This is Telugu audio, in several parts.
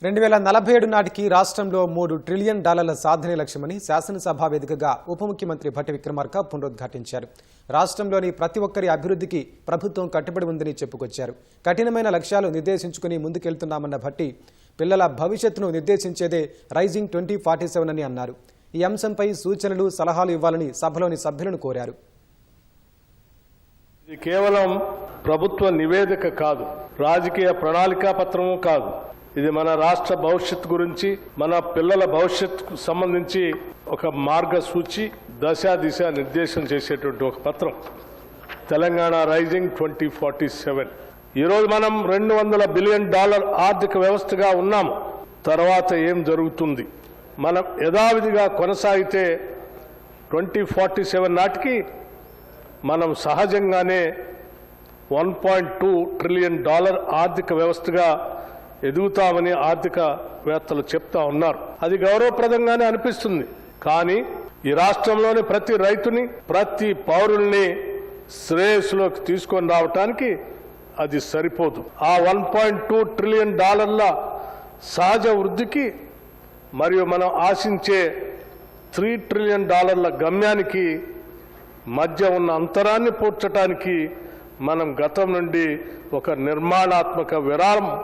2047 నాటికి రాష్ట్రంలో $3 ట్రిలియన్ సాధనే లక్ష్యమని శాసనసభ వేదికగా ఉప ముఖ్యమంత్రి భట్టి విక్రమార్క పునరుద్ఘాటించారు. రాష్ట్రంలోని ప్రతి ఒక్కరి అభివృద్ధికి ప్రభుత్వం కట్టుబడి ఉందని చెప్పుకొచ్చారు. కఠినమైన లక్ష్యాలు నిర్దేశించుకుని ముందుకెళ్తున్నామన్న భట్టి పిల్లల భవిష్యత్తును నిర్దేశించేదే రైజింగ్ 2047 అని అన్నారు. ఈ అంశంపై సూచనలు సలహాలు ఇవ్వాలని సభలోని సభ్యులను కోరారు. ఇది కేవలం ప్రభుత్వ నివేదిక కాదు, రాజకీయ ప్రణాళికా పత్రము కాదు. ఇది మన రాష్ట్ర భవిష్యత్తు గురించి, మన పిల్లల భవిష్యత్తుకు సంబంధించి ఒక మార్గసూచి, దిశ నిర్దేశం చేసేటువంటి ఒక పత్రం. తెలంగాణ రైజింగ్ 2047. ఈరోజు మనం $200 బిలియన్ ఆర్థిక వ్యవస్థగా ఉన్నాము. తర్వాత ఏం జరుగుతుంది? మనం యథావిధిగా కొనసాగితే 2047 నాటికి మనం సహజంగానే $1.2 ట్రిలియన్ ఆర్థిక వ్యవస్థగా ఎదుగుతామని ఆర్థికవేత్తలు చెప్తా ఉన్నారు. అది గౌరవప్రదంగానే అనిపిస్తుంది. కానీ ఈ రాష్ట్రంలోని ప్రతి రైతుని, ప్రతి పౌరుల్ని శ్రేయస్సులోకి తీసుకొని రావటానికి అది సరిపోదు. ఆ $1.2 ట్రిలియన్ సహజ వృద్ధికి మరియు మనం ఆశించే $3 ట్రిలియన్ గమ్యానికి మధ్య ఉన్న అంతరాన్ని పూడ్చడానికి మనం గతం నుండి ఒక నిర్మాణాత్మక విరామం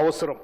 అవసరం.